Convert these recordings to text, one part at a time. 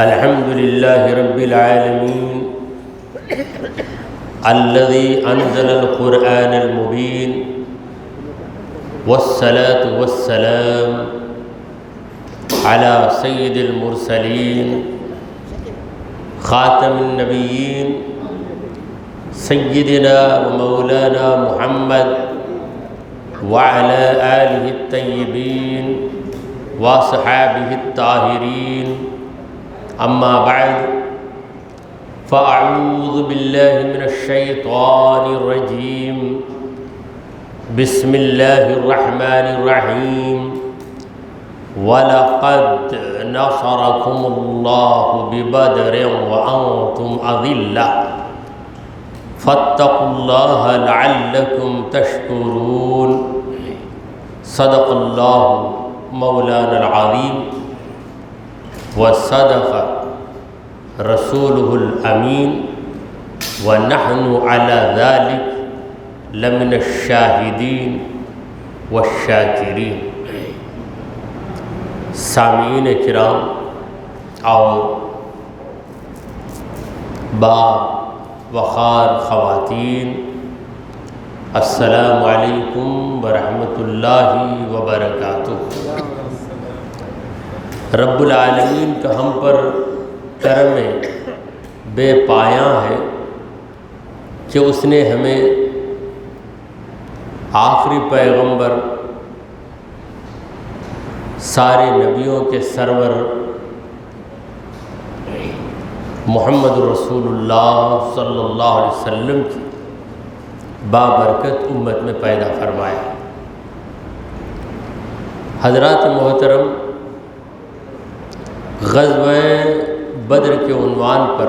الحمد لله رب العالمين الذي أنزل القرآن المبين والصلاة والسلام على سيد المرسلين خاتم النبيين سيدنا ومولانا محمد وعلى آله الطيبين وصحابه الطاهرين أما بعد فأعوذ بالله من الشيطان الرجيم بسم الله الرحمن الرحيم وَلَقَدْ نَصَرَكُمُ اللَّهُ بِبَدْرٍ وَأَنْتُمْ أَذِلَّةٌ فَاتَّقُوا اللَّهَ لَعَلَّكُمْ تَشْكُرُونَ صدق اللہ مولانا العظیم وصدق رسولہ الامین ونحن على ذلك لمن الشاہدین والشاکرین۔ سامعین کرام اور با وقار خواتین، السلام علیکم ورحمۃ اللہ وبرکاتہ۔ رب العالمین کا ہم پر کرم بے پایاں ہے کہ اس نے ہمیں آخری پیغمبر سارے نبیوں کے سرور محمد رسول اللہ صلی اللہ علیہ وسلم کی بابرکت امت میں پیدا فرمایا۔ حضرات محترم، غزوہ بدر کے عنوان پر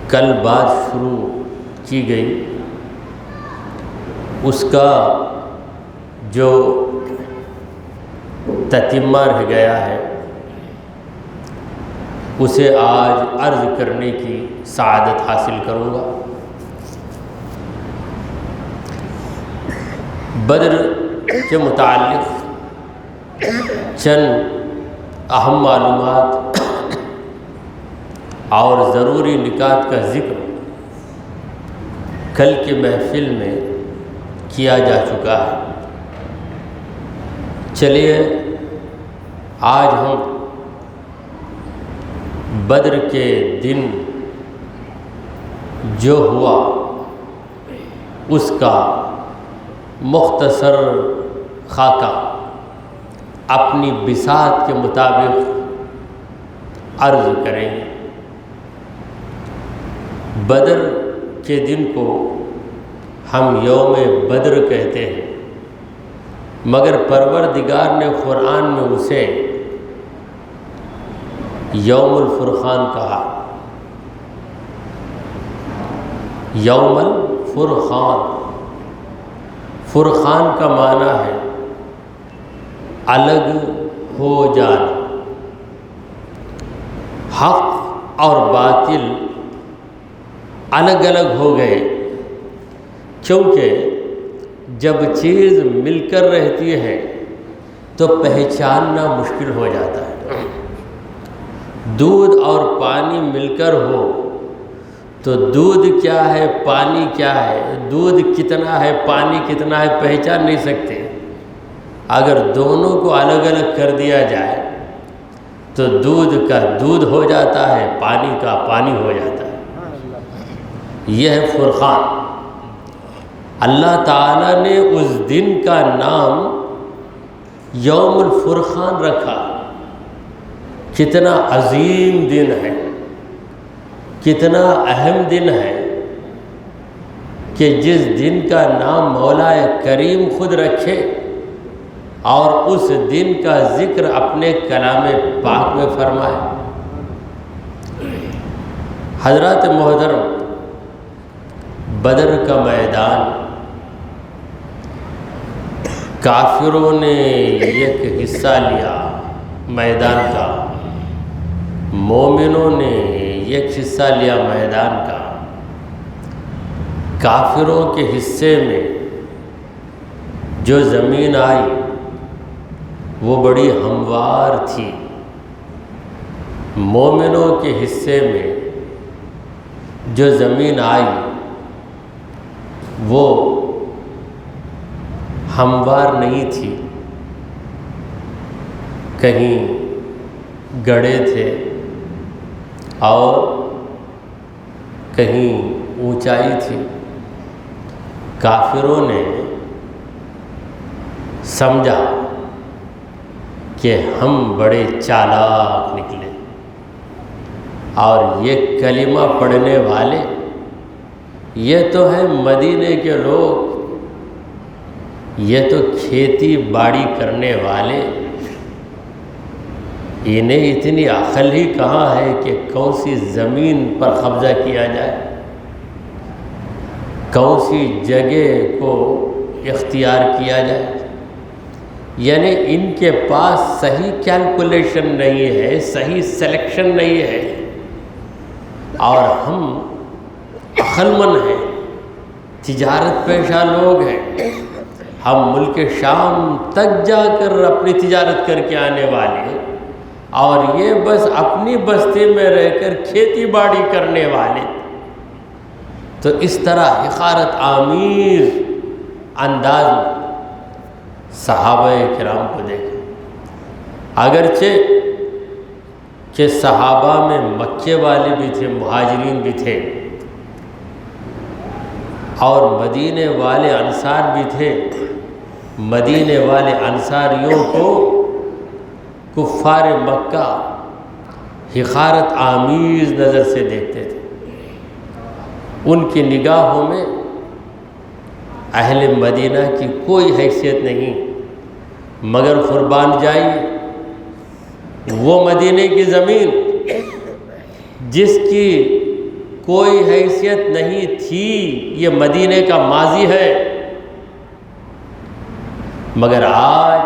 کل بات شروع کی گئی، اس کا جو تتمہ رہ گیا ہے اسے آج عرض کرنے کی سعادت حاصل کروں گا۔ بدر کے متعلق چند اہم معلومات اور ضروری نکات کا ذکر کل کی محفل میں کیا جا چکا ہے۔ چلیے آج ہم بدر کے دن جو ہوا اس کا مختصر خاکہ اپنی بساط کے مطابق عرض کریں گے۔ بدر کے دن کو ہم یوم بدر کہتے ہیں، مگر پروردگار نے قرآن میں اسے یوم الفرقان کہا۔ یوم الفرقان، فرقان کا معنی ہے الگ ہو جانا۔ حق اور باطل الگ الگ ہو گئے، کیونکہ جب چیز مل کر رہتی ہے تو پہچاننا مشکل ہو جاتا ہے۔ دودھ اور پانی مل کر ہو تو دودھ کیا ہے، پانی کیا ہے، دودھ کتنا ہے، پانی کتنا ہے، پہچان نہیں سکتے۔ اگر دونوں کو الگ الگ کر دیا جائے تو دودھ کا دودھ ہو جاتا ہے، پانی کا پانی ہو جاتا ہے۔ یہ ہے فرقان۔ اللہ تعالیٰ نے اس دن کا نام یوم الفرقان رکھا۔ کتنا عظیم دن ہے، کتنا اہم دن ہے کہ جس دن کا نام مولا کریم خود رکھے اور اس دن کا ذکر اپنے کلام پاک میں فرمائے۔ حضرات محترم، بدر کا میدان کافروں نے ایک حصہ لیا میدان کا، مومنوں نے ایک حصہ لیا میدان کا۔ کافروں کے حصے میں جو زمین آئی وہ بڑی ہموار تھی۔ مومنوں کے حصے میں جو زمین آئی وہ ہموار نہیں تھی، کہیں گڑھے تھے اور کہیں اونچائی تھی۔ کافروں نے سمجھا کہ ہم بڑے چالاک نکلے، اور یہ کلمہ پڑھنے والے یہ تو ہے مدینے کے لوگ، یہ تو کھیتی باڑی کرنے والے، انہیں اتنی عقل ہی کہاں ہے کہ کون سی زمین پر قبضہ کیا جائے، کون سی جگہ کو اختیار کیا جائے۔ یعنی ان کے پاس صحیح کیلکولیشن نہیں ہے، صحیح سلیکشن نہیں ہے، اور ہم عقل مند ہیں، تجارت پیشہ لوگ ہیں، ہم ملک شام تک جا کر اپنی تجارت کر کے آنے والے، اور یہ بس اپنی بستی میں رہ کر کھیتی باڑی کرنے والے۔ تو اس طرح حقارت آمیز انداز میں صحابہ کرام کو دیکھا، اگرچہ کہ صحابہ میں مکے والے بھی تھے، مہاجرین بھی تھے، اور مدینے والے انصار بھی تھے۔ مدینے والے انصاریوں کو کفار مکہ حقارت آمیز نظر سے دیکھتے تھے، ان کی نگاہوں میں اہل مدینہ کی کوئی حیثیت نہیں، مگر قربان جائیے وہ مدینے کی زمین جس کی کوئی حیثیت نہیں تھی، یہ مدینے کا ماضی ہے، مگر آج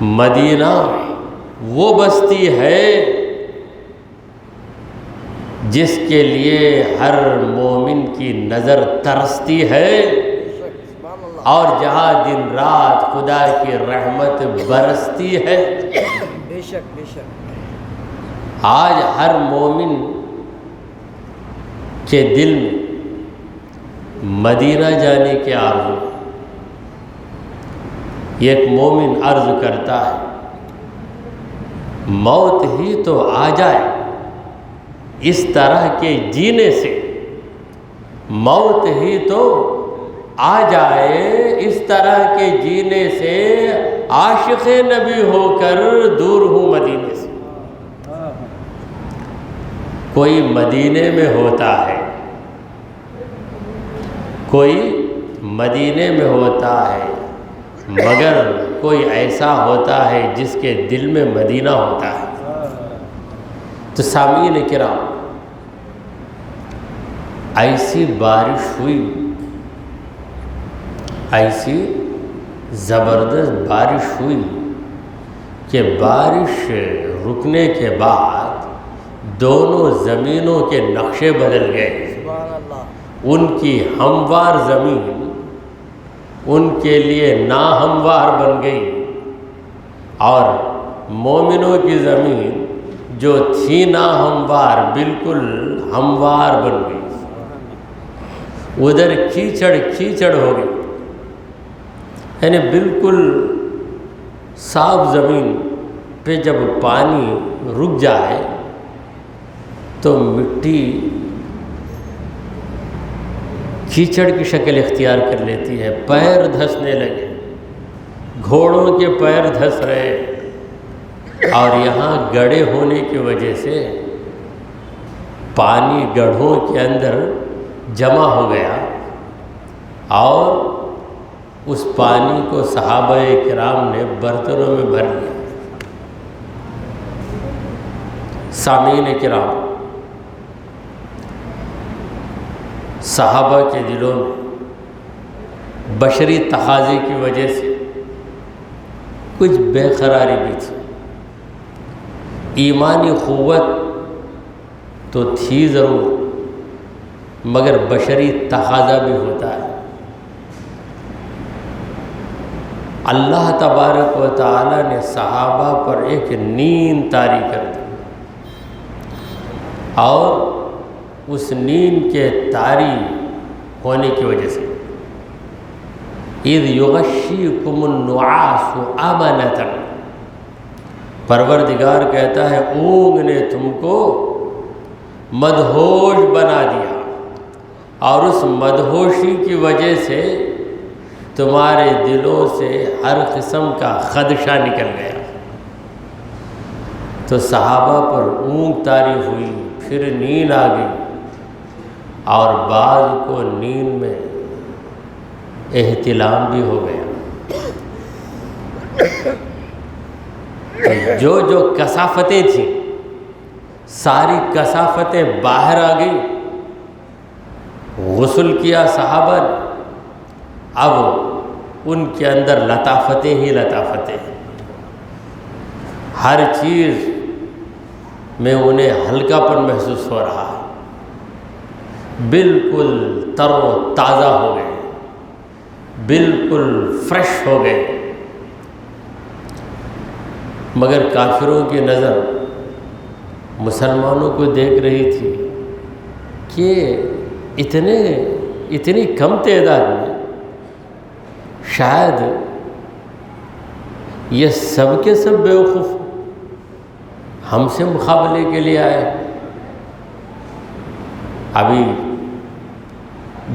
مدینہ وہ بستی ہے جس کے لیے ہر مومن کی نظر ترستی ہے، اور جہاں دن رات خدا کی رحمت برستی ہے۔ بے شک آج ہر مومن کے دل میں مدینہ جانے کے آرزو، ایک مومن عرض کرتا ہے موت ہی تو آ جائے اس طرح کے جینے سے، موت ہی تو آ جائے اس طرح کے جینے سے، عاشق نبی ہو کر دور ہوں مدینے سے۔ کوئی مدینے میں ہوتا ہے، کوئی مدینے میں ہوتا ہے، مگر کوئی ایسا ہوتا ہے جس کے دل میں مدینہ ہوتا ہے۔ تو سامعین کرام، ایسی بارش ہوئی، ایسی زبردست بارش ہوئی کہ بارش رکنے کے بعد دونوں زمینوں کے نقشے بدل گئے۔ سبحان اللہ۔ ان کی ہموار زمین ان کے لیے ناہموار بن گئی، اور مومنوں کی زمین جو تھی ناہموار بالکل ہموار بن گئی، ادھر کیچڑ ہو گئی، یعنی بالکل صاف زمین پہ جب پانی رک جائے تو مٹی کیچڑ کی شکل اختیار کر لیتی ہے، پیر دھسنے لگے، گھوڑوں کے پیر دھس رہے، اور یہاں گڑھے ہونے کی وجہ سے پانی گڑھوں کے اندر جمع ہو گیا، اور اس پانی کو صحابہ کرام نے برتنوں میں بھر لیا۔ سامعین کرام، صحابہ کے دلوں میں بشری تقاضے کی وجہ سے کچھ بے قراری بھی تھی، ایمانی قوت تو تھی ضرور، مگر بشری تقاضا بھی ہوتا ہے۔ اللہ تبارک و تعالیٰ نے صحابہ پر ایک نیند طاری کر دی، اور اس نیند کے طاری ہونے کی وجہ سے اذ یغشیکم النعاس امنۃ، پروردگار کہتا ہے اونگ نے تم کو مدہوش بنا دیا، اور اس مدہوشی کی وجہ سے تمہارے دلوں سے ہر قسم کا خدشہ نکل گیا۔ تو صحابہ پر اونگ طاری ہوئی، پھر نیند آ گئی، اور بعض کو نیند میں احتلام بھی ہو گیا۔ جو جو کثافتیں تھیں ساری کثافتیں باہر آ گئی، غسل کیا صحابہ نے، اب ان کے اندر لطافتیں ہی لطافتیں ہیں، ہر چیز میں انہیں ہلکا پن محسوس ہو رہا ہے، بالکل تر و تازہ ہو گئے، بالکل فریش ہو گئے۔ مگر کافروں کی نظر مسلمانوں کو دیکھ رہی تھی کہ اتنی کم تعداد میں شاید یہ سب کے سب بیوقوف ہم سے مقابلے کے لیے آئے۔ ابھی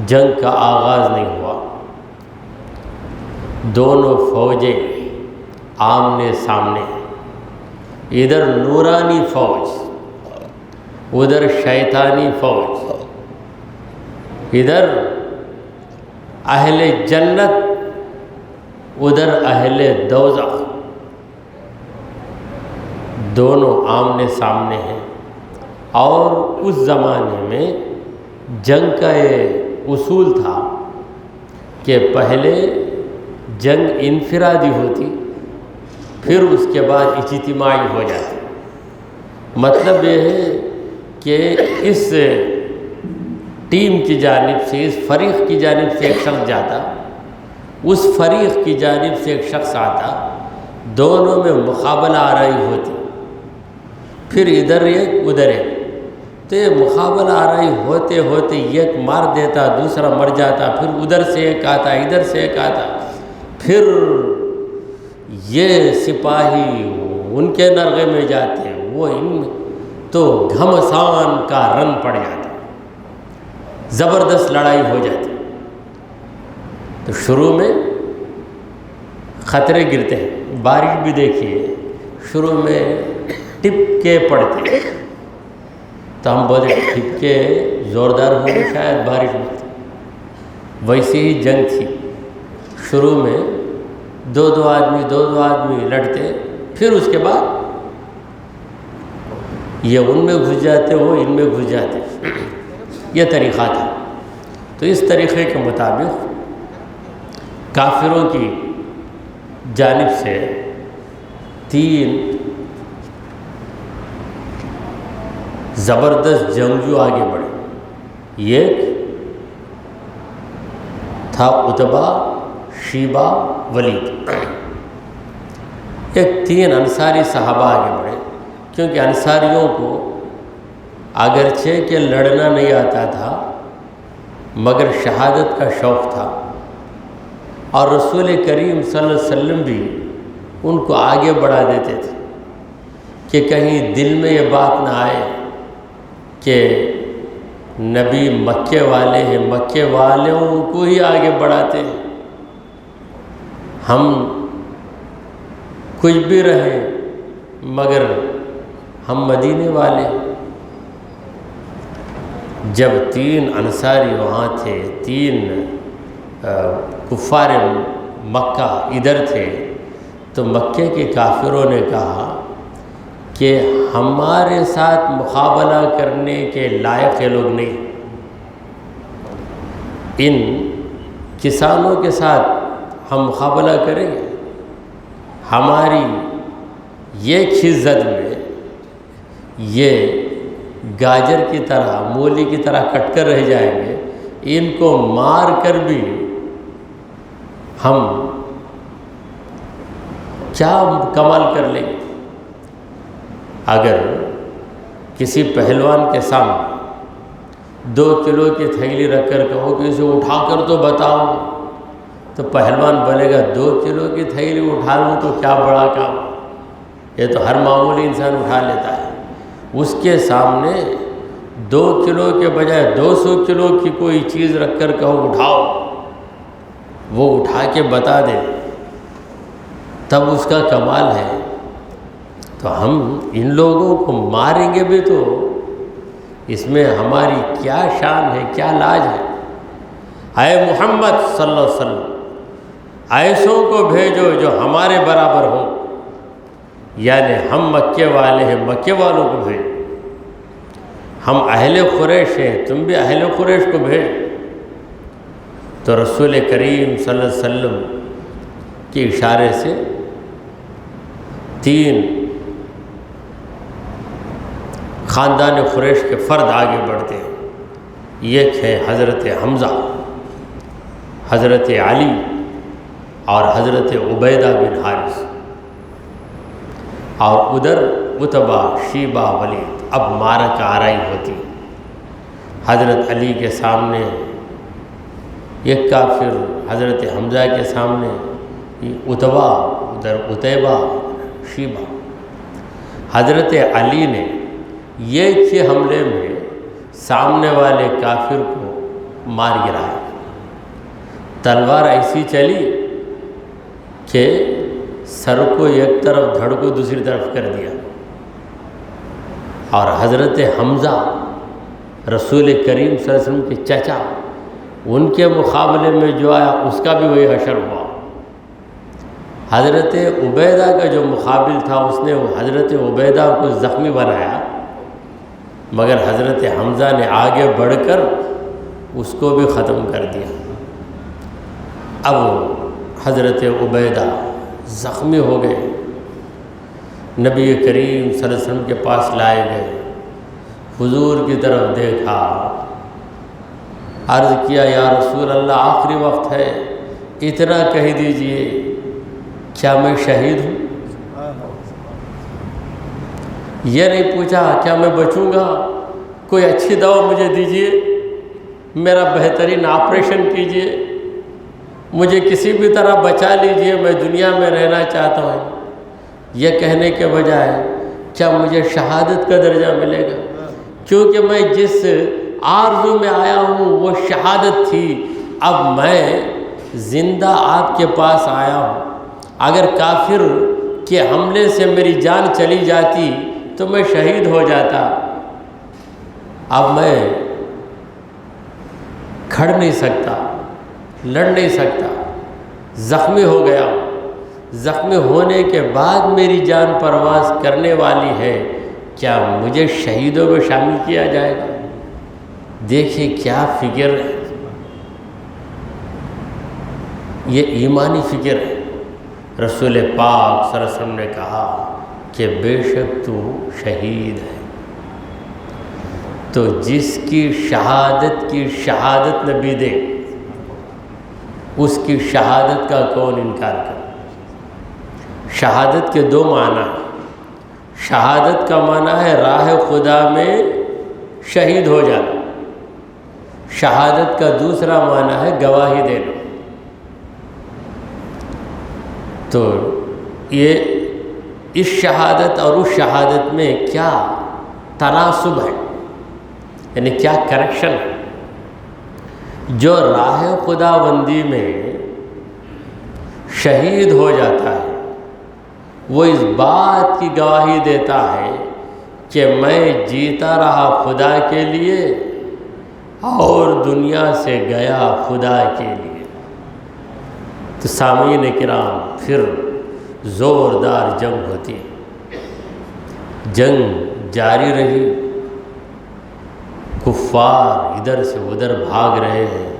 جنگ کا آغاز نہیں ہوا، دونوں فوجیں آمنے سامنے، ادھر نورانی فوج، ادھر شیطانی فوج، ادھر اہل جنت، ادھر اہل دوزخ، دونوں آمنے سامنے ہیں۔ اور اس زمانے میں جنگ کا یہ اصول تھا کہ پہلے جنگ انفرادی ہوتی، پھر اس کے بعد اجتماعی ہو جاتی۔ مطلب یہ ہے کہ اس ٹیم کی جانب سے، اس فریق کی جانب سے ایک شخص جاتا، اس فریق کی جانب سے ایک شخص آتا، دونوں میں مقابلہ آ رہی ہوتی، پھر ادھر ایک ادھر ایک، تو یہ مقابلہ آ رہی ہوتے ہوتے ایک مار دیتا، دوسرا مر جاتا، پھر ادھر سے ایک آتا، ادھر سے ایک آتا، پھر یہ سپاہی ان کے نرغے میں جاتے، وہ ان میں، تو گھمسان کا رنگ پڑ جاتا، زبردست لڑائی ہو جاتی۔ تو شروع میں خطرے گرتے ہیں، بارش بھی دیکھیے شروع میں ٹپکے پڑتے، تو ہم بولے ٹپکے زوردار ہوئے شاید بارش میں، ویسے ہی جنگ تھی، شروع میں دو دو آدمی لڑتے، پھر اس کے بعد یہ ان میں گھس جاتے، وہ ان میں گھس جاتے، یہ طریقہ تھا۔ تو اس طریقے کے مطابق کافروں کی جانب سے 3 زبردست جنگجو آگے بڑھے، ایک تھا عتبہ، شیبہ، ولید، ایک 3 انصاری صحابہ آگے بڑھے، کیونکہ انصاریوں کو اگرچہ کہ لڑنا نہیں آتا تھا مگر شہادت کا شوق تھا، اور رسول کریم صلی اللہ علیہ وسلم بھی ان کو آگے بڑھا دیتے تھے کہ کہیں دل میں یہ بات نہ آئے کہ نبی مکے والے ہیں، مکے والوں کو ہی آگے بڑھاتے ہیں، ہم کچھ بھی رہیں مگر ہم مدینے والے۔ جب 3 انصاری وہاں تھے، 3 کفار مکہ ادھر تھے، تو مکے کے کافروں نے کہا کہ ہمارے ساتھ مقابلہ کرنے کے لائق یہ لوگ نہیں، ان کسانوں کے ساتھ ہم مقابلہ کریں گے، ہماری یہ کھزت میں یہ گاجر کی طرح، مولی کی طرح کٹ کر رہ جائیں گے، ان کو مار کر بھی ہم کیا کمال کر لیں؟ اگر کسی پہلوان کے سامنے 2 کلو کی تھیلی رکھ کر کہو کہ اسے اٹھا کر تو بتاؤ، تو پہلوان بولے گا 2 کلو کی تھیلی اٹھا لوں تو کیا بڑا کام، یہ تو ہر معمولی انسان اٹھا لیتا ہے۔ اس کے سامنے 2 کلو کے بجائے 200 کلو کی کوئی چیز رکھ کر کہو اٹھاؤ، وہ اٹھا کے بتا دے، تب اس کا کمال ہے۔ تو ہم ان لوگوں کو ماریں گے بھی تو اس میں ہماری کیا شان ہے، کیا لاج ہے؟ اے محمد صلی اللہ علیہ وسلم، ایسوں کو بھیجو جو ہمارے برابر ہوں، یعنی ہم مکے والے ہیں، مکے والوں کو بھیجو، ہم اہل قریش ہیں، تم بھی اہل قریش کو بھیجو۔ تو رسول کریم صلی اللہ علیہ وسلم کے اشارے سے 3 خاندان قریش کے فرد آگے بڑھتے ہیں۔ ایک ہے حضرت حمزہ، حضرت علی اور حضرت عبیدہ بن حارث، اور ادھر عتبہ، شیبہ، ولید۔ اب معرکہ آرائی ہوتی، حضرت علی کے سامنے ایک کافر، حضرت حمزہ کے سامنے عتبہ، ادھر عتیبہ، شیبہ۔ حضرت علی نے ایک ہی حملے میں سامنے والے کافر کو مار گرایا، تلوار ایسی چلی کہ سر کو ایک طرف، دھڑ کو دوسری طرف کر دیا۔ اور حضرت حمزہ رسول کریم صلی اللہ علیہ وسلم کے چچا، ان کے مقابلے میں جو آیا اس کا بھی وہی حشر ہوا۔ حضرت عبیدہ کا جو مقابل تھا اس نے حضرت عبیدہ کو زخمی بنایا، مگر حضرت حمزہ نے آگے بڑھ کر اس کو بھی ختم کر دیا۔ اب حضرت عبیدہ زخمی ہو گئے، نبی کریم صلی اللہ علیہ وسلم کے پاس لائے گئے، حضور کی طرف دیکھا، عرض کیا یا رسول اللہ آخری وقت ہے، اتنا کہہ دیجئے کیا میں شہید ہوں؟ یہ نہیں پوچھا کیا میں بچوں گا، کوئی اچھی دوا مجھے دیجئے، میرا بہترین آپریشن کیجئے، مجھے کسی بھی طرح بچا لیجئے، میں دنیا میں رہنا چاہتا ہوں۔ یہ کہنے کے بجائے کیا مجھے شہادت کا درجہ ملے گا، کیونکہ میں جس آرزو میں آیا ہوں وہ شہادت تھی، اب میں زندہ آپ کے پاس آیا ہوں، اگر کافر کے حملے سے میری جان چلی جاتی تو میں شہید ہو جاتا، اب میں کھڑ نہیں سکتا، لڑ نہیں سکتا، زخمی ہو گیا ہوں، زخمی ہونے کے بعد میری جان پرواز کرنے والی ہے، کیا مجھے شہیدوں میں شامل کیا جائے گا؟ دیکھیں کیا فکر ہے، یہ ایمانی فکر ہے۔ رسول پاک صلی اللہ علیہ وسلم نے کہا کہ بے شک تو شہید ہے، تو جس کی شہادت نبی دے، اس کی شہادت کا کون انکار کرے؟ شہادت کے 2 معنی ہیں۔ شہادت کا معنی ہے راہ خدا میں شہید ہو جانا، شہادت کا دوسرا معنی ہے گواہی دینا۔ تو یہ اس شہادت اور اس شہادت میں کیا تناسب ہے، یعنی کیا کنیکشن ہے؟ جو راہ خدا بندی میں شہید ہو جاتا ہے وہ اس بات کی گواہی دیتا ہے کہ میں جیتا رہا خدا کے لیے اور دنیا سے گیا خدا کے لیے۔ تو سامعین کرام، پھر زوردار جنگ ہوتی ہے، جنگ جاری رہی، کفار ادھر سے ادھر بھاگ رہے ہیں،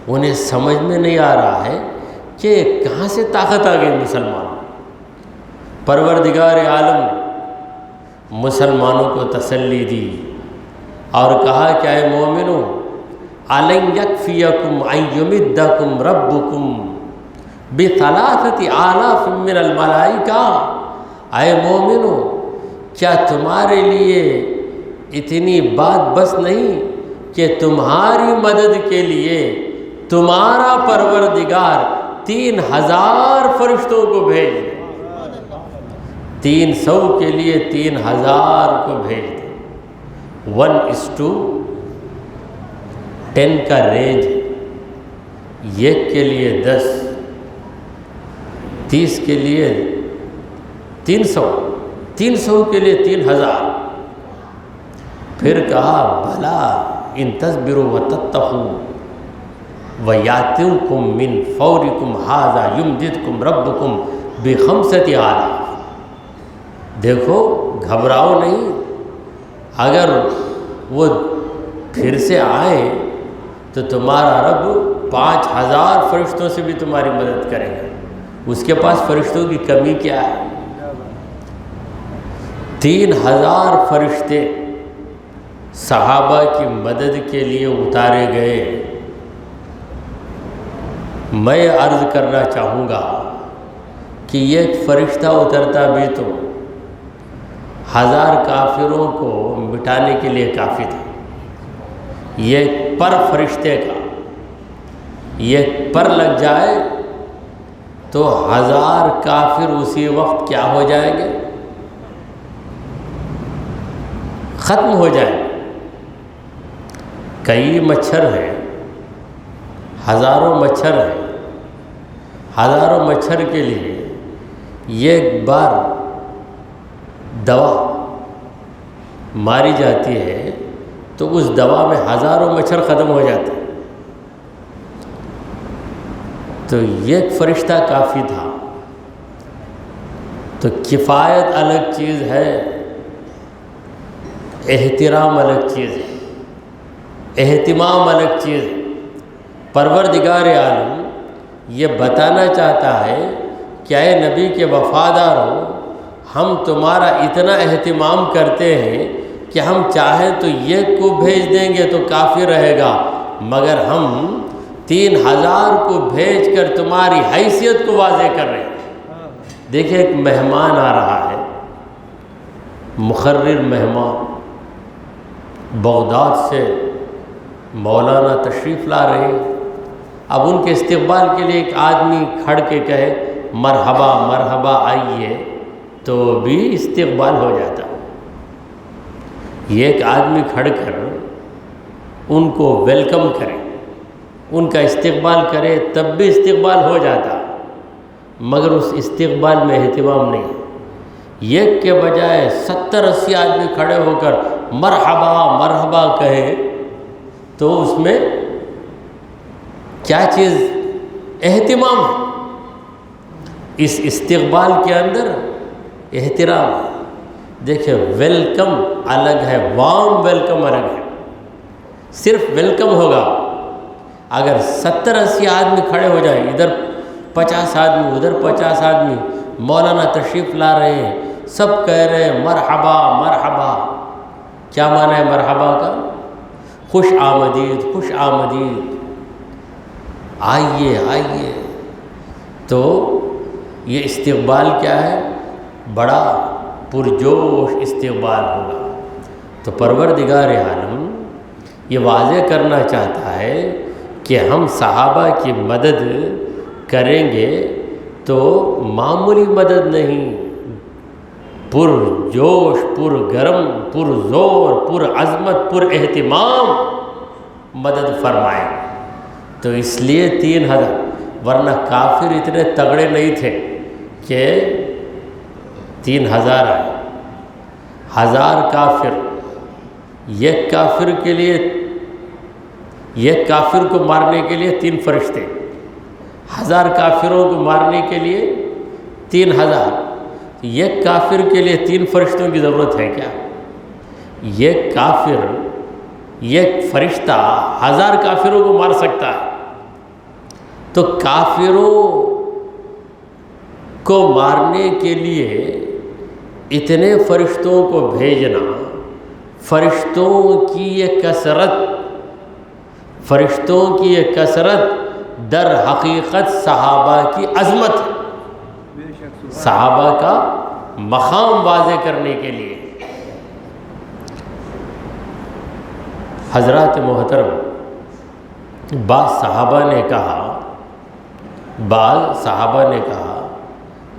انہیں سمجھ میں نہیں آ رہا ہے کہ کہاں سے طاقت آ گئی مسلمانوں۔ پروردگار عالم نے مسلمانوں کو تسلی دی اور کہا کہ اے مومنو، أَلَنْ يَكْفِيَكُمْ أَنْ يُمِدَّكُمْ رَبُّكُمْ بثلاثۃ آلاف من الملائکہ، اے مومنو کیا تمہارے لیے اتنی بات بس نہیں کہ تمہاری مدد کے لیے تمہارا پروردگار 3000 فرشتوں کو بھیج دے، 300 کے لیے 3000 کو بھیج دے۔ 1:10 کا رینج، 1 کے لیے 10، 30 کے لیے 300، 300 کے لیے 3000۔ پھر کہا بھلا ان تصبروا وتتقوا وَيَأْتُوكُم مِّن فَوْرِكُمْ هَٰذَا يُمْدِدْكُمْ رَبُّكُمْ بِخَمْسَةِ آلَافٍ۔ دیکھو گھبراؤ نہیں، اگر وہ پھر سے آئے تو تمہارا رب 5000 فرشتوں سے بھی تمہاری مدد کرے گا۔ اس کے پاس فرشتوں کی کمی کیا ہے؟ 3000 فرشتے صحابہ کی مدد کے لیے اتارے گئے۔ میں عرض کرنا چاہوں گا کہ ایک فرشتہ اترتا بھی تو 1000 کافروں کو مٹانے کے لیے کافی تھا۔ یہ پر فرشتے کا یہ پر لگ جائے تو 1000 کافر اسی وقت کیا ہو جائیں گے؟ ختم ہو جائیں گے۔ کئی مچھر ہیں، ہزاروں مچھر ہیں، ہزاروں مچھر کے لیے ایک بار دوا ماری جاتی ہے تو اس دوا میں ہزاروں مچھر ختم ہو جاتے ہیں۔ تو ایک فرشتہ کافی تھا۔ تو کفایت الگ چیز ہے، احترام الگ چیز ہے، اہتمام الگ چیز ہے۔ پروردگار عالم یہ بتانا چاہتا ہے کہ اے نبی کے وفاداروں، ہم تمہارا اتنا اہتمام کرتے ہیں کہ ہم چاہیں تو ایک کو بھیج دیں گے تو کافی رہے گا، مگر ہم 3000 کو بھیج کر تمہاری حیثیت کو واضح کر رہے ہیں۔ دیکھیں ایک مہمان آ رہا ہے، مقرر مہمان، بغداد سے مولانا تشریف لا رہے ہیں۔ اب ان کے استقبال کے لیے ایک آدمی کھڑ کے کہے مرحبا مرحبا آئیے تو بھی استقبال ہو جاتا۔ یہ ایک آدمی کھڑ کر ان کو ویلکم کرے، ان کا استقبال کرے تب بھی استقبال ہو جاتا، مگر اس استقبال میں اہتمام نہیں۔ ایک کے بجائے 70-80 آدمی کھڑے ہو کر مرحبا مرحبا کہیں تو اس میں کیا چیز؟ اہتمام ہے۔ اس استقبال کے اندر احترام ہے۔ دیکھیں ویلکم الگ ہے، وارم ویلکم الگ ہے۔ صرف ویلکم ہوگا اگر 70-80 آدمی کھڑے ہو جائیں، ادھر 50 آدمی ادھر 50 آدمی، مولانا تشریف لا رہے ہیں، سب کہہ رہے ہیں مرحبا مرحبا۔ کیا معنی ہے مرحبا کا؟ خوش آمدید خوش آمدید، آئیے آئیے۔ تو یہ استقبال کیا ہے؟ بڑا پرجوش استقبال ہوگا۔ تو پروردگار عالم یہ واضح کرنا چاہتا ہے کہ ہم صحابہ کی مدد کریں گے تو معمولی مدد نہیں، پر جوش، پر گرم، پر زور، پر عظمت، پر اہتمام مدد فرمائیں۔ تو اس لیے 3000، ورنہ کافر اتنے تگڑے نہیں تھے کہ 3000 آئے۔ 1000 کافر، ایک کافر کے لیے، ایک کافر کو مارنے کے لیے 3 فرشتے، 1000 کافروں کو مارنے کے لیے 3000۔ ایک کافر کے لیے 3 فرشتوں کی ضرورت ہے کیا؟ ایک کافر، ایک فرشتہ 1000 کافروں کو مار سکتا ہے۔ تو کافروں کو مارنے کے لیے اتنے فرشتوں کو بھیجنا، فرشتوں کی یہ کثرت در حقیقت صحابہ کی عظمت ہے، صحابہ کا مقام واضح کرنے کے لیے۔ حضرات محترم، بعض صحابہ نے کہا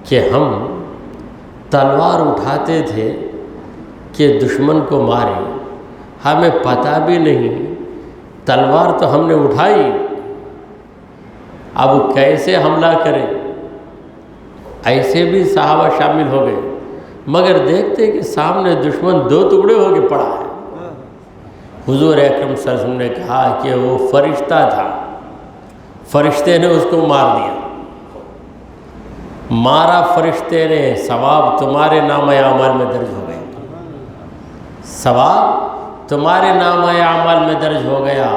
کہ ہم تلوار اٹھاتے تھے کہ دشمن کو ماریں، ہمیں پتہ بھی نہیں، تلوار تو ہم نے اٹھائی، اب کیسے حملہ کریں؟ ایسے بھی صحابہ شامل ہو گئے، مگر دیکھتے کہ سامنے دشمن 2 ٹکڑے ہو کے پڑا ہے۔ حضور اکرم صلی اللہ علیہ وسلم نے کہا کہ وہ فرشتہ تھا، فرشتے نے اس کو مار دیا، مارا فرشتے نے، ثواب تمہارے نامہ اعمال میں درج ہو گیا، ثواب تمہارے نامہ اعمال میں درج ہو گیا،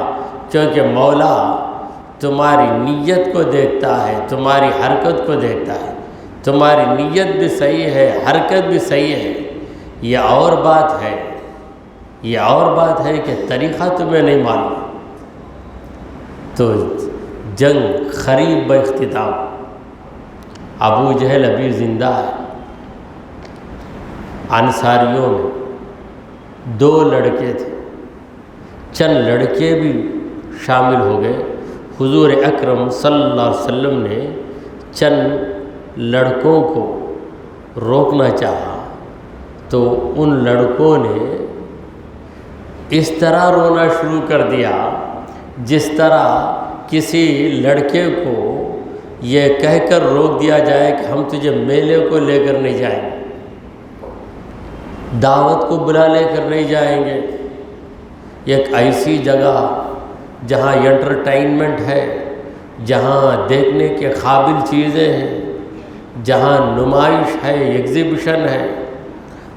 کیونکہ مولا تمہاری نیت کو دیکھتا ہے، تمہاری حرکت کو دیکھتا ہے، تمہاری نیت بھی صحیح ہے، حرکت بھی صحیح ہے۔ یہ اور بات ہے کہ طریقہ تمہیں نہیں معلوم۔ تو جنگ قریب باختتام، ابو جہل ابھی زندہ ہے۔ انصاریوں میں 2 لڑکے تھے، چند لڑکے بھی شامل ہو گئے۔ حضور اکرم صلی اللہ علیہ وسلم نے چند لڑکوں کو روکنا چاہا تو ان لڑکوں نے اس طرح رونا شروع کر دیا جس طرح کسی لڑکے کو یہ کہہ کر روک دیا جائے کہ ہم تجھے میلے کو لے کر نہیں جائیں گے، دعوت کو بلا لے کر نہیں جائیں گے، ایک ایسی جگہ جہاں انٹرٹینمنٹ ہے، جہاں دیکھنے کے قابل چیزیں ہیں، جہاں نمائش ہے، ایگزیبیشن ہے۔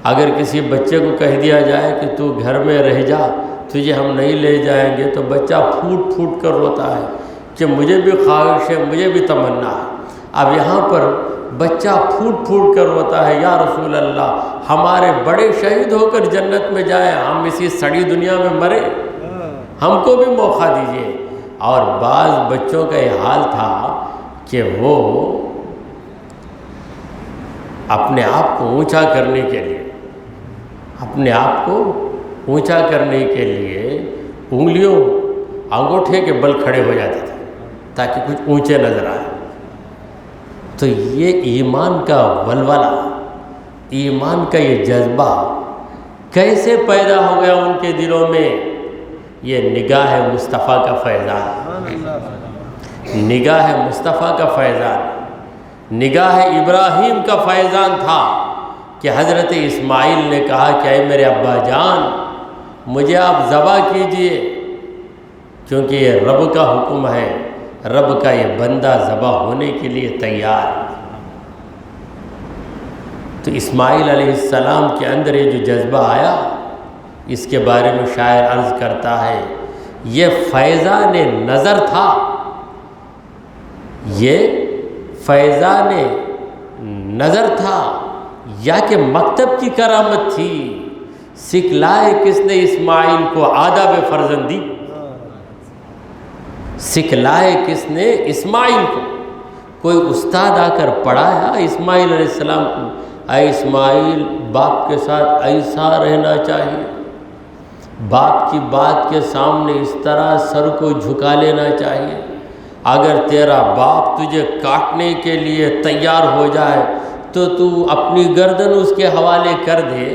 اگر کسی بچے کو کہہ دیا جائے کہ تو گھر میں رہ جا، تجھے ہم نہیں لے جائیں گے، تو بچہ پھوٹ پھوٹ کر روتا ہے کہ مجھے بھی خواہش ہے، مجھے بھی تمنا ہے۔ اب یہاں پر بچہ پھوٹ پھوٹ کر روتا ہے، یا رسول اللہ ہمارے بڑے شہید ہو کر جنت میں جائیں، ہم اسی سڑی دنیا میں مرے، ہم کو بھی موقع دیجیے۔ اور بعض بچوں کا یہ حال تھا کہ وہ اپنے آپ کو اونچا کرنے کے لیے، انگلیوں انگوٹھے کے بل کھڑے ہو جاتے تھے تاکہ کچھ اونچے نظر آئے۔ تو یہ ایمان کا ولولہ، ایمان کا یہ جذبہ کیسے پیدا ہو گیا ان کے دلوں میں؟ یہ نگاہ مصطفیٰ کا فیضان، نگاہ مصطفیٰ کا فیضان، نگاہ ابراہیم کا فیضان تھا کہ حضرت اسماعیل نے کہا کہ اے میرے ابا جان مجھے آپ ذبح کیجئے، کیونکہ یہ رب کا حکم ہے، رب کا یہ بندہ ذبح ہونے کے لیے تیار۔ تو اسماعیل علیہ السلام کے اندر یہ جو جذبہ آیا، اس کے بارے میں شاعر عرض کرتا ہے، یہ فیضان نظر تھا، یہ فیضان نظر تھا یا کہ مکتب کی کرامت تھی؟ سکھلائے کس نے اسماعیل کو آداب فرزندی؟ سکھلائے کس نے اسماعیل کو؟ کوئی استاد آ کر پڑھایا اسماعیل علیہ السلام کو، اے اسماعیل باپ کے ساتھ ایسا رہنا چاہیے، باپ کی بات کے سامنے اس طرح سر کو جھکا لینا چاہیے، اگر تیرا باپ تجھے کاٹنے کے لیے تیار ہو جائے تو تو اپنی گردن اس کے حوالے کر دے۔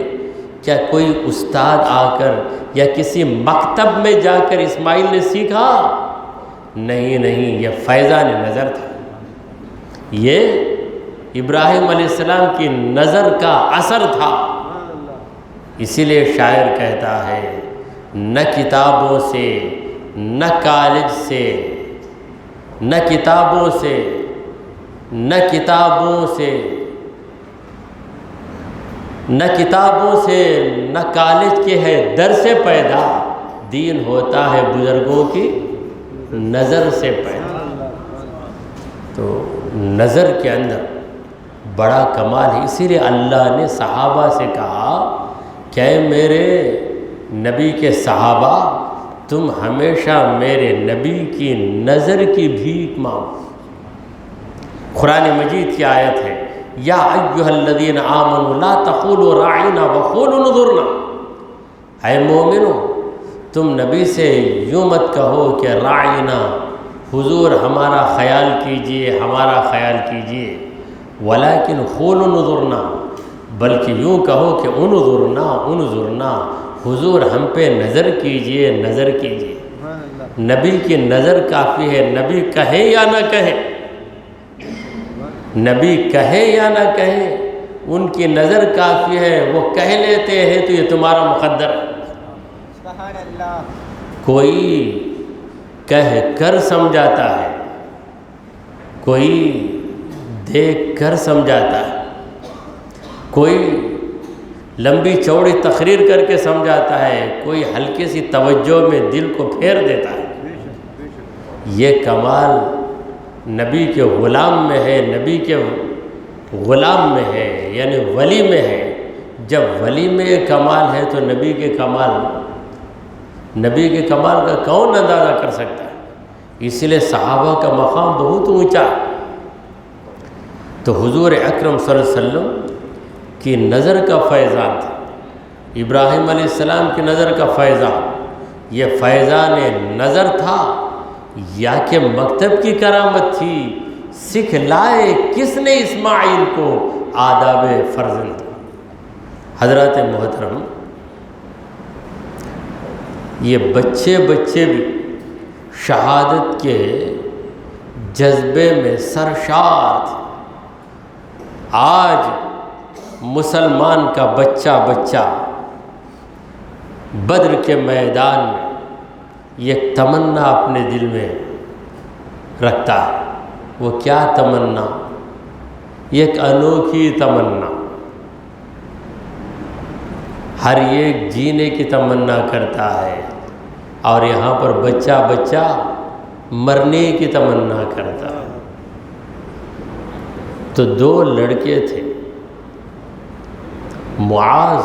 کیا کوئی استاد آ کر یا کسی مکتب میں جا کر اسماعیل نے سیکھا؟ نہیں، یہ فیضان نظر تھا، یہ ابراہیم علیہ السلام کی نظر کا اثر تھا۔ اسی لیے شاعر کہتا ہے، نہ کتابوں سے، نہ کالج سے، نہ کتابوں سے، نہ کتابوں سے، نہ کتابوں سے، نہ کالج کے ہے در سے پیدا، دین ہوتا ہے بزرگوں کی نظر سے پیدا۔ تو نظر کے اندر بڑا کمال ہے، اسی لیے اللہ نے صحابہ سے کہا کہ اے میرے نبی کے صحابہ تم ہمیشہ میرے نبی کی نظر کی بھیک مانگو۔ قرآن مجید کی آیت ہے، یا ایھا الذین آمنوا لا تقولوا راعنا وقولوا انظرنا۔ اے مومنو، تم نبی سے یوں مت کہو کہ راعنا، حضور ہمارا خیال کیجئے، ہمارا خیال کیجئے، ولیکن قولوا انظرنا، بلکہ یوں کہو کہ انظرنا انظرنا، حضور ہم پہ نظر کیجئے، نظر کیجئے۔ نبی کی نظر کافی ہے، نبی کہے یا نہ کہے، نبی کہے یا نہ کہے، ان کی نظر کافی ہے، وہ کہہ لیتے ہیں تو یہ تمہارا مقدر ہے۔ سبحان اللہ۔ کوئی کہہ کر سمجھاتا ہے، کوئی دیکھ کر سمجھاتا ہے، کوئی لمبی چوڑی تقریر کر کے سمجھاتا ہے، کوئی ہلکی سی توجہ میں دل کو پھیر دیتا ہے۔ یہ کمال نبی کے غلام میں ہے، نبی کے غلام میں ہے، یعنی ولی میں ہے۔ جب ولی میں یہ کمال ہے تو نبی کے کمال کا کون اندازہ کر سکتا ہے؟ اس لیے صحابہ کا مقام بہت اونچا ہے۔ تو حضور اکرم صلی اللہ علیہ وسلم کی نظر کا فیضان تھا، ابراہیم علیہ السلام کی نظر کا فیضان، یہ فیضان نظر تھا یا کہ مکتب کی کرامت تھی؟ سکھ لائے کس نے اسماعیل کو آداب فرزند؟ حضرات محترم، یہ بچے بھی شہادت کے جذبے میں سرشار تھے۔ آج مسلمان کا بچہ بدر کے میدان میں یہ تمنا اپنے دل میں رکھتا ہے۔ وہ کیا تمنا؟ ایک انوکھی تمنا، ہر ایک جینے کی تمنا کرتا ہے، اور یہاں پر بچہ مرنے کی تمنا کرتا ہے۔ تو دو لڑکے تھے، معاذ،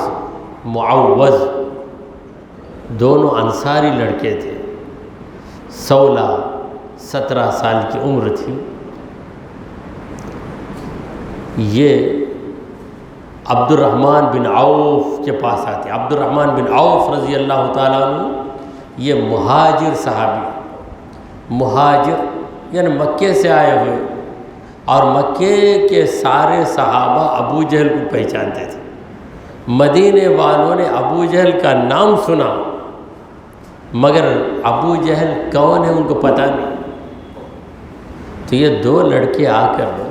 معوذ، دونوں انصاری لڑکے تھے، 16-17 سال کی عمر تھی۔ یہ عبد الرحمن بن عوف کے پاس آتے، عبد الرحمن بن عوف رضی اللہ تعالیٰ عنہ، یہ مہاجر صحابی، مہاجر یعنی مکے سے آئے ہوئے، اور مکے کے سارے صحابہ ابو جہل کو پہچانتے تھے۔ مدینے والوں نے ابو جہل کا نام سنا، مگر ابو جہل کون ہے ان کو پتہ نہیں۔ تو یہ دو لڑکے آ کر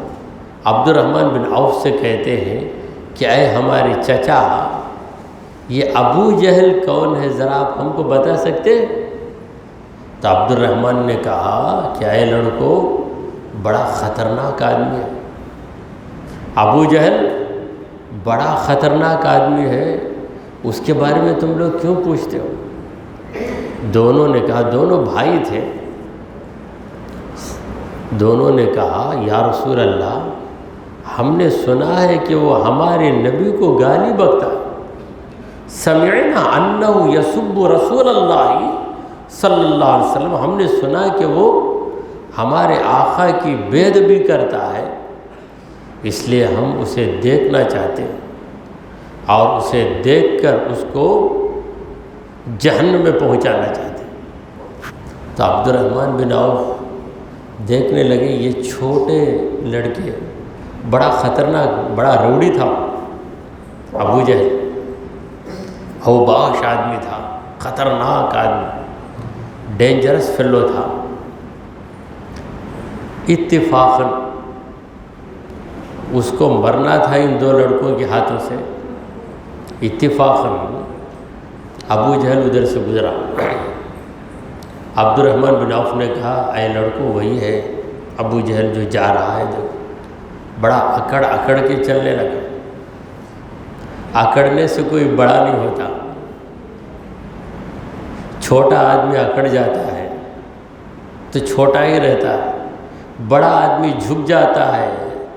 عبد الرحمن بن عوف سے کہتے ہیں کہ اے ہمارے چچا، یہ ابو جہل کون ہے، ذرا آپ ہم کو بتا سکتے؟ تو عبد الرحمن نے کہا کہ اے لڑکو، بڑا خطرناک آدمی ہے ابو جہل، بڑا خطرناک آدمی ہے، اس کے بارے میں تم لوگ کیوں پوچھتے ہو؟ دونوں نے کہا، دونوں بھائی تھے، دونوں نے کہا یا رسول اللہ، ہم نے سنا ہے کہ وہ ہمارے نبی کو گالی بکتا ہے، سمعنا انہ یسب رسول اللہ صلی اللہ علیہ وسلم، ہم نے سنا کہ وہ ہمارے آقا کی بے ادبی کرتا ہے، اس لیے ہم اسے دیکھنا چاہتے ہیں، اور اسے دیکھ کر اس کو جہنم میں پہنچانا چاہتے ہیں۔ تو عبد الرحمن بن عوف دیکھنے لگے یہ چھوٹے لڑکے، بڑا خطرناک، بڑا روڑی تھا ابو جہل، اوباش آدمی تھا، خطرناک آدمی، ڈینجرس فیلو تھا۔ اتفاقاً اس کو مرنا تھا ان دو لڑکوں کے ہاتھوں سے، اتفاقاً ابو جہل ادھر سے گزرا۔ عبد الرحمن بن عوف نے کہا اے لڑکوں، وہی ہے ابو جہل جو جا رہا ہے، دیکھو بڑا اکڑ کے چلنے لگا۔ اکڑنے سے کوئی بڑا نہیں ہوتا، چھوٹا آدمی اکڑ جاتا ہے تو چھوٹا ہی رہتا ہے، بڑا آدمی جھک جاتا ہے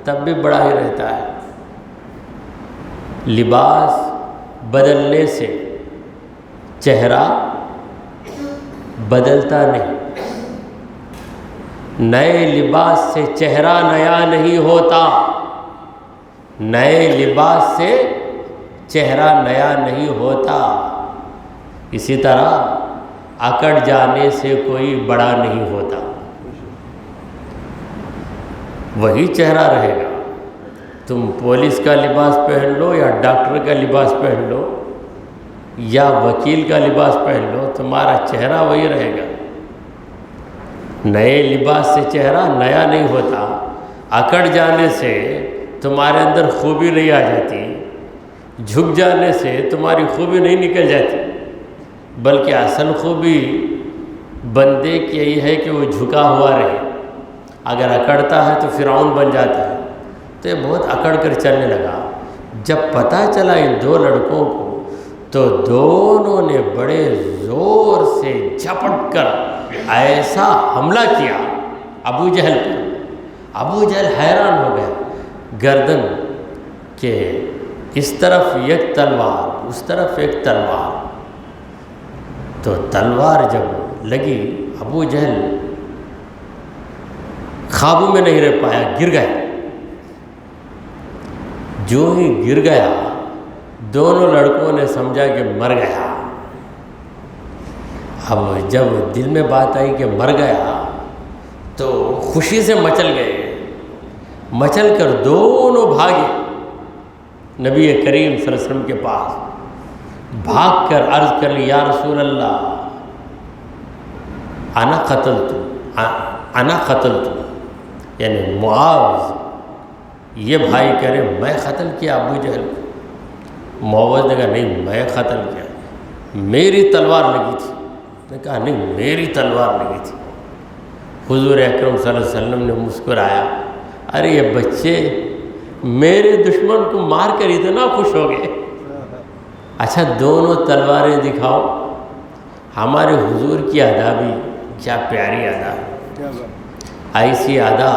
تب بھی بڑا ہی رہتا ہے۔ لباس بدلنے سے چہرہ بدلتا نہیں، نئے لباس سے چہرہ نیا نہیں ہوتا، نئے لباس سے چہرہ نیا نہیں ہوتا۔ اسی طرح اکڑ جانے سے کوئی بڑا نہیں ہوتا، وہی چہرہ رہے گا۔ تم پولیس کا لباس پہن لو یا ڈاکٹر کا لباس پہن لو یا وکیل کا لباس پہن لو، تمہارا چہرہ وہی رہے گا۔ نئے لباس سے چہرہ نیا نہیں ہوتا، اکڑ جانے سے تمہارے اندر خوبی نہیں آ جاتی، جھک جانے سے تمہاری خوبی نہیں نکل جاتی، بلکہ اصل خوبی بندے کی یہی ہے کہ وہ جھکا ہوا رہے۔ اگر اکڑتا ہے تو فرعون بن جاتا ہے، تو یہ بہت اکڑ کر چلنے لگا۔ جب پتہ چلا ان دو لڑکوں کو تو دونوں نے بڑے زور سے جھپٹ کر ایسا حملہ کیا ابو جہل پر۔ ابو جہل حیران ہو گیا، گردن کہ اس طرف ایک تلوار اس طرف ایک تلوار، تو تلوار جب لگی ابو جہل قابو میں نہیں رہ پایا، گر گیا۔ جو ہی گر گیا دونوں لڑکوں نے سمجھا کہ مر گیا۔ اب جب دل میں بات آئی کہ مر گیا تو خوشی سے مچل گئے، مچل کر دونوں بھاگے نبی کریم صلی اللہ علیہ وسلم کے پاس، بھاگ کر عرض کر لی یا رسول اللہ انا قتلت، یعنی معاذ یہ بھائی کہہ رہے میں قتل کیا ابو جہل کو۔ معاذ نے کہا نہیں میں قتل کیا، میری تلوار لگی تھی۔ نے کہا نہیں میری تلوار لگی تھی۔ حضور اکرم صلی اللہ علیہ وسلم نے مسکرایا، ارے یہ بچے میرے دشمن کو مار کر اتنا خوش ہو گئے، اچھا دونوں تلواریں دکھاؤ۔ ہمارے حضور کی ادا بھی کیا پیاری ادا ہے، ایسی ادا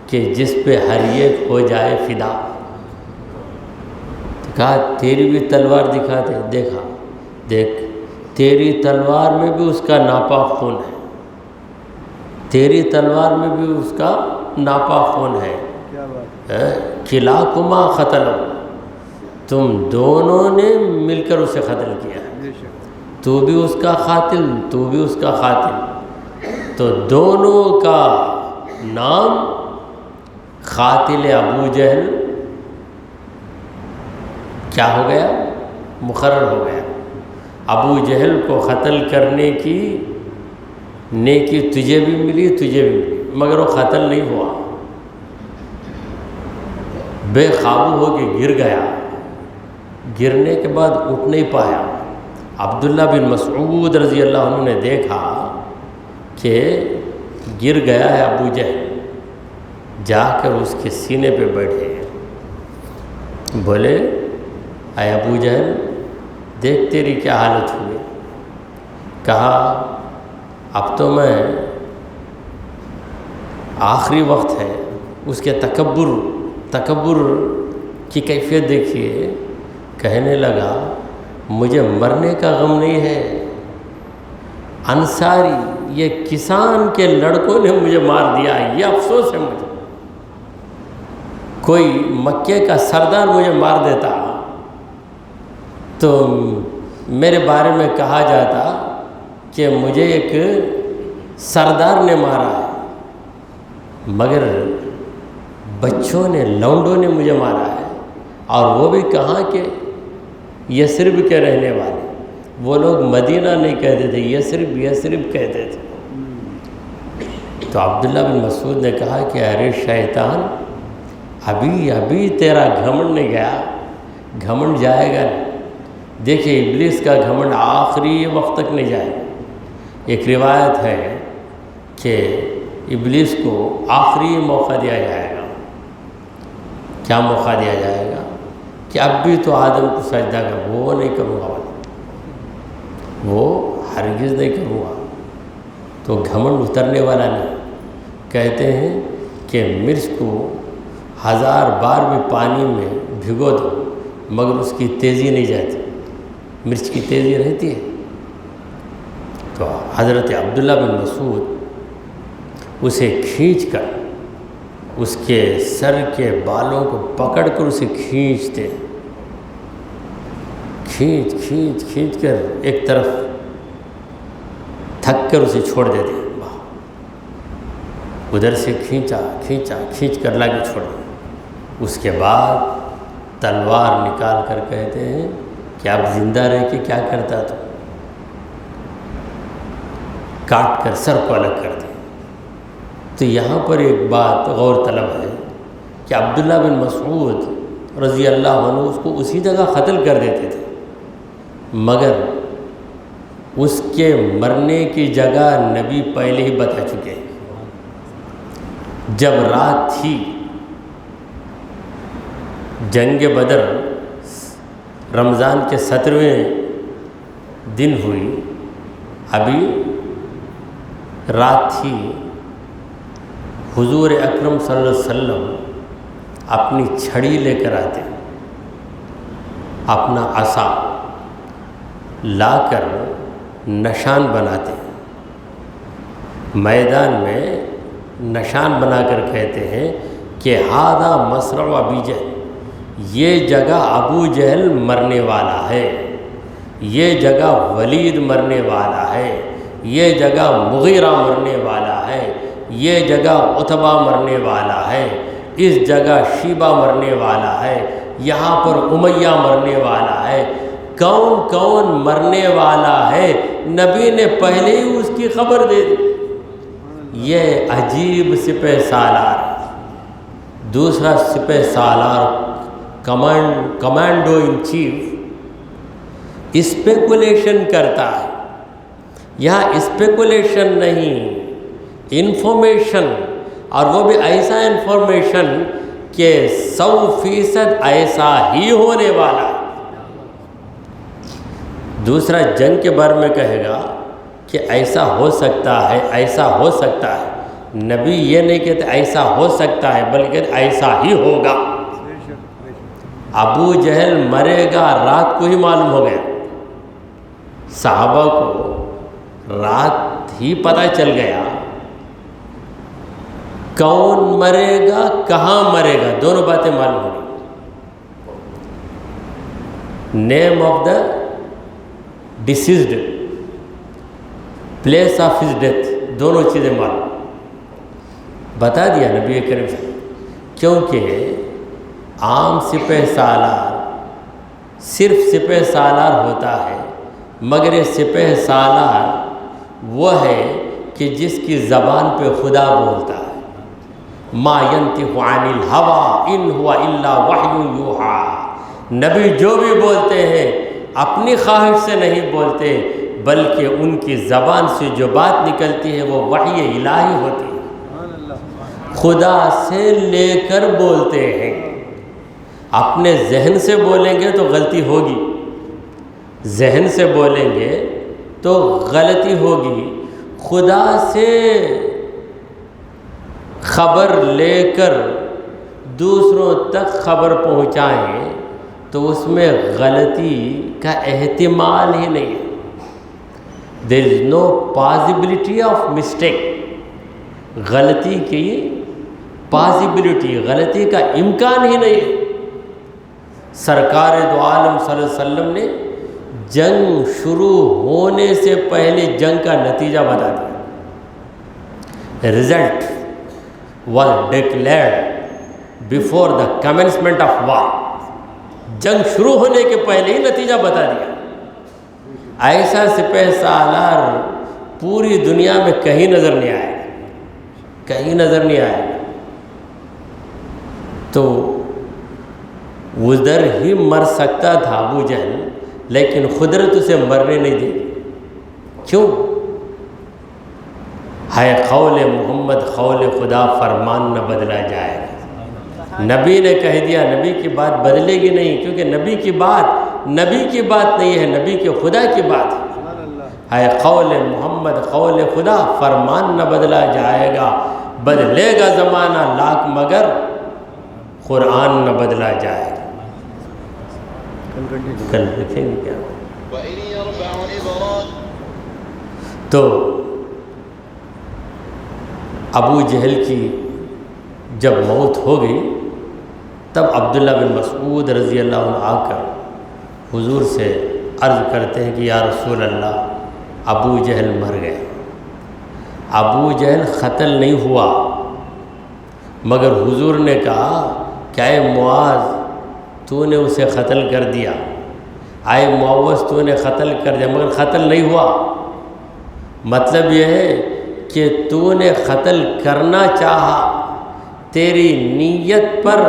کہ جس پہ ہر ایک ہو جائے فدا۔ کہا تیری بھی تلوار دکھا دے، دیکھا دیکھ تیری تلوار میں بھی اس کا ناپاک خون ہے، تیری تلوار میں بھی اس کا ناپاک خون ہے۔ کلاکما قتل، تم دونوں نے مل کر اسے قتل کیا، تو بھی اس کا قاتل تو بھی اس کا قاتل، تو دونوں کا نام قاتل ابو جہل کیا ہو گیا، مقرر ہو گیا۔ ابو جہل کو قتل کرنے کی نیکی تجھے بھی ملی تجھے بھی ملی، مگر وہ قتل نہیں ہوا، بے قابو ہو کے گر گیا۔ گرنے کے بعد اٹھ نہیں پایا۔ عبداللہ بن مسعود رضی اللہ عنہ نے دیکھا کہ گر گیا ہے ابو جہل، جا کر اس کے سینے پہ بیٹھے، بولے اے ابو جہل دیکھ تیری کیا حالت ہوئی۔ کہا اب تو میں آخری وقت ہے، اس کے تکبر کی کیفیت دیکھیے، کہنے لگا مجھے مرنے کا غم نہیں ہے، انصاری یہ کسان کے لڑکوں نے مجھے مار دیا، یہ افسوس ہے مجھے۔ کوئی مکے کا سردار مجھے مار دیتا تو میرے بارے میں کہا جاتا کہ مجھے ایک سردار نے مارا ہے، مگر بچوں نے لونڈوں نے مجھے مارا ہے، اور وہ بھی کہاں کے یثرب کے رہنے والے، وہ لوگ مدینہ نہیں کہتے تھے، یثرب کہتے تھے۔ تو عبداللہ بن مسعود نے کہا کہ ارے شیطان ابھی تیرا گھمنڈ نہیں گیا، گھمنڈ جائے گا نہیں۔ دیکھیے ابلیس کا گھمنڈ آخری وقت تک نہیں جائے گا۔ ایک روایت ہے کہ ابلیس کو آخری موقع دیا جائے گا۔ کیا موقع دیا جائے گا کہ اب بھی تو آدم کو سجدہ کر، وہ نہیں کروں گا، وہ ہرگز نہیں کروں گا۔ تو گھمنڈ اترنے والا نہیں۔ کہتے ہیں کہ مرچ کو 1000 بار بھی پانی میں بھگو دو مگر اس کی تیزی نہیں جاتی، مرچ کی تیزی رہتی ہے۔ تو حضرت عبداللہ بن مسعود اسے کھینچ کر اس کے سر کے بالوں کو پکڑ کر اسے کھینچتے، کھینچ کر ایک طرف تھک کر اسے چھوڑ دیتے، ادھر سے کھینچ کر لا کے چھوڑ دیتے۔ اس کے بعد تلوار نکال کر کہتے ہیں کہ آپ زندہ رہ کے کیا کرتا تو، کاٹ کر سر کو الگ کر دیں۔ تو یہاں پر ایک بات غور طلب ہے کہ عبداللہ بن مسعود رضی اللہ عنہ اس کو اسی جگہ قتل کر دیتے تھے، مگر اس کے مرنے کی جگہ نبی پہلے ہی بتا چکے ہیں۔ جب رات تھی، جنگ بدر رمضان کے 17ویں دن ہوئی، ابھی رات تھی، حضور اکرم صلی اللہ علیہ وسلم اپنی چھڑی لے کر آتے، اپنا عصا لا کر نشان بناتے، میدان میں نشان بنا کر کہتے ہیں کہ ہذا مصرع ابی جہل، یہ جگہ ابو جہل مرنے والا ہے، یہ جگہ ولید مرنے والا ہے، یہ جگہ مغیرہ مرنے والا ہے، یہ جگہ عتبہ مرنے والا ہے، اس جگہ شیبہ مرنے والا ہے، یہاں پر امیہ مرنے والا ہے۔ کون کون مرنے والا ہے نبی نے پہلے ہی اس کی خبر دے دی۔ یہ عجیب سپہ سالار، دوسرا سپہ سالار کمانڈو ان چیف اسپیکولیشن کرتا ہے۔ یہاں اسپیکولیشن نہیں، انفارمیشن، اور وہ بھی ایسا انفارمیشن کہ 100% ایسا ہی ہونے والا ہے۔ دوسرا جنگ کے بارے میں کہے گا کہ ایسا ہو سکتا ہے، ایسا ہو سکتا ہے۔ نبی یہ نہیں کہتے ایسا ہو سکتا ہے، بلکہ ایسا ہی ہوگا۔ ابو جہل مرے گا رات کو ہی معلوم ہو گیا، صحابہ کو رات ہی پتہ چل گیا کون مرے گا، کہاں مرے گا، دونوں باتیں معلوم ہو گئی۔ Name of the deceased, place of his death, دونوں چیزیں معلوم بتا دیا نبی کریم صلی اللہ علیہ وسلم۔ کیونکہ عام سپہ سالار صرف سپہ سالار ہوتا ہے، مگر یہ سپہ سالار وہ ہے کہ جس کی زبان پہ خدا بولتا ہے۔ ما ينطق عن الهوى ان هو الا وحی یوحی، نبی جو بھی بولتے ہیں اپنی خواہش سے نہیں بولتے، بلکہ ان کی زبان سے جو بات نکلتی ہے وہ وحی الہی ہوتی ہے، خدا سے لے کر بولتے ہیں۔ اپنے ذہن سے بولیں گے تو غلطی ہوگی، ذہن سے بولیں گے تو غلطی ہوگی، خدا سے خبر لے کر دوسروں تک خبر پہنچائیں تو اس میں غلطی کا احتمال ہی نہیں ہے۔ there is no possibility of mistake، غلطی کی پاسبلٹی، غلطی کا امکان ہی نہیں ہے۔ سرکار دو عالم صلی اللہ علیہ وسلم نے جنگ شروع ہونے سے پہلے جنگ کا نتیجہ بتا دیا۔ Result was declared before the commencement of war، جنگ شروع ہونے کے پہلے ہی نتیجہ بتا دیا۔ ایسا سپہ سالار پوری دنیا میں کہیں نظر نہیں آئے گا، کہیں نظر نہیں آئے گا۔ تو ادھر ہی مر سکتا تھا ابو جہل، لیکن قدرت اسے مرنے نہیں دی۔ کیوں؟ ہے قول محمد قول خدا، فرمان نہ بدلا جائے گا۔ نبی نے کہہ دیا، نبی کی بات بدلے گی نہیں، کیونکہ نبی کی بات نہیں ہے، نبی کے خدا کی بات ہے۔ قول محمد قول خدا، فرمان نہ بدلا جائے گا، بدلے گا زمانہ لاکھ مگر قرآن نہ بدلا جائے گا۔ کل لکھیں گے کیا؟ تو ابو جہل کی جب موت ہو گئی تب عبداللہ بن مسعود رضی اللہ عنہ آ کر حضور سے عرض کرتے ہیں کہ یا رسول اللہ ابو جہل مر گئے۔ ابو جہل قتل نہیں ہوا، مگر حضور نے کہا کہ اے معاذ تو نے اسے قتل کر دیا، اے معوذ تو نے قتل کر دیا، مگر قتل نہیں ہوا۔ مطلب یہ ہے کہ تو نے قتل کرنا چاہا، تیری نیت پر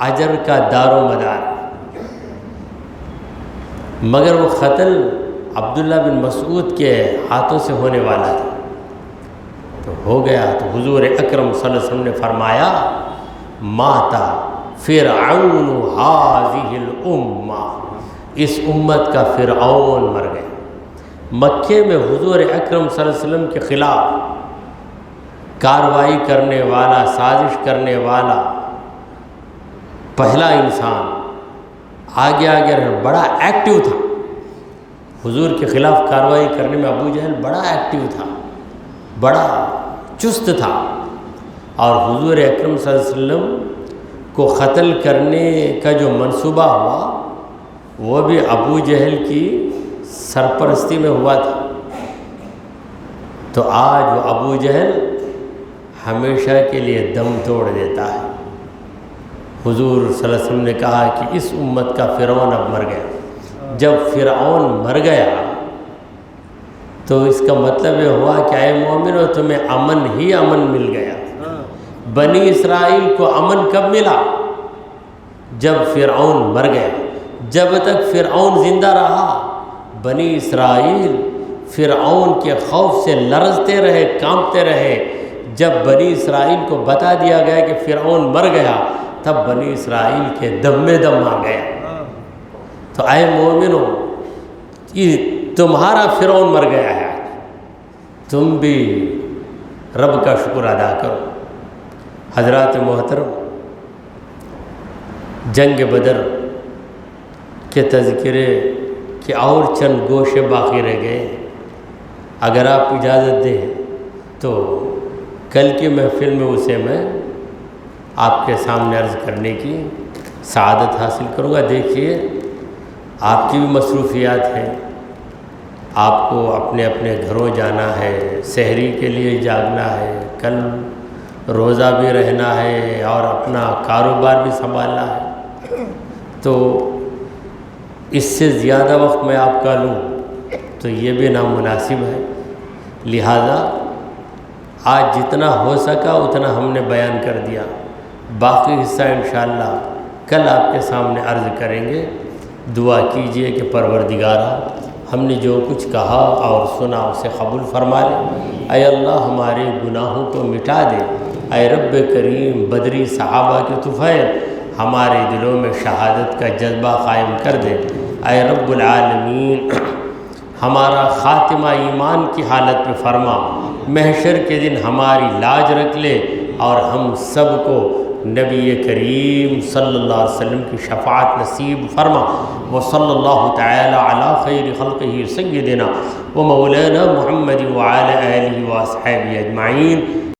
اجر کا دار و مدار، مگر وہ قتل عبداللہ بن مسعود کے ہاتھوں سے ہونے والا تھا تو ہو گیا۔ تو حضور اکرم صلی اللہ علیہ وسلم نے فرمایا ماتا فرعون هذه الامہ، اس امت کا فرعون مر گیا۔ مکے میں حضور اکرم صلی اللہ علیہ وسلم کے خلاف کارروائی کرنے والا، سازش کرنے والا پہلا انسان آگے رہا، بڑا ایکٹیو تھا حضور کے خلاف کارروائی کرنے میں۔ ابو جہل بڑا ایکٹیو تھا، بڑا چست تھا، اور حضور اکرم صلی اللہ علیہ وسلم کو قتل کرنے کا جو منصوبہ ہوا وہ بھی ابو جہل کی سرپرستی میں ہوا تھا۔ تو آج وہ ابو جہل ہمیشہ کے لیے دم توڑ دیتا ہے۔ حضور صلی اللہ علیہ وسلم نے کہا کہ اس امت کا فرعون اب مر گیا۔ جب فرعون مر گیا تو اس کا مطلب یہ ہوا کہ اے مومنو تمہیں امن ہی امن مل گیا۔ بنی اسرائیل کو امن کب ملا؟ جب فرعون مر گیا۔ جب تک فرعون زندہ رہا بنی اسرائیل فرعون کے خوف سے لرزتے رہے، کانپتے رہے۔ جب بنی اسرائیل کو بتا دیا گیا کہ فرعون مر گیا تب بنی اسرائیل کے دم میں دم آ گیا۔ تو اے مومنو تمہارا فرعون مر گیا ہے، تم بھی رب کا شکر ادا کرو۔ حضرات محترم، جنگ بدر کے تذکرے کے اور چند گوشے باقی رہ گئے، اگر آپ اجازت دیں تو کل کی محفل میں اسے میں آپ کے سامنے عرض کرنے کی سعادت حاصل کروں گا۔ دیکھیے آپ کی بھی مصروفیات ہیں، آپ کو اپنے اپنے گھروں جانا ہے، سحری کے لیے جاگنا ہے، کل روزہ بھی رہنا ہے اور اپنا کاروبار بھی سنبھالنا ہے، تو اس سے زیادہ وقت میں آپ کا لوں تو یہ بھی نامناسب ہے۔ لہذا آج جتنا ہو سکا اتنا ہم نے بیان کر دیا، باقی حصہ انشاءاللہ کل آپ کے سامنے عرض کریں گے۔ دعا کیجئے کہ پروردگارا ہم نے جو کچھ کہا اور سنا اسے قبول فرما لے۔ اے اللہ ہمارے گناہوں کو مٹا دے۔ اے رب کریم بدری صحابہ کے طفیل ہمارے دلوں میں شہادت کا جذبہ قائم کر دے۔ اے رب العالمین ہمارا خاتمہ ایمان کی حالت میں فرما، محشر کے دن ہماری لاج رکھ لے اور ہم سب کو نبی کریم صلی اللہ علیہ وسلم کی شفاعت نصیب فرما۔ وصلی اللہ تعالی علی خیر خلقہ سیدنا و مولانا محمد وعلی آلہ و اصحابہ اجمعین۔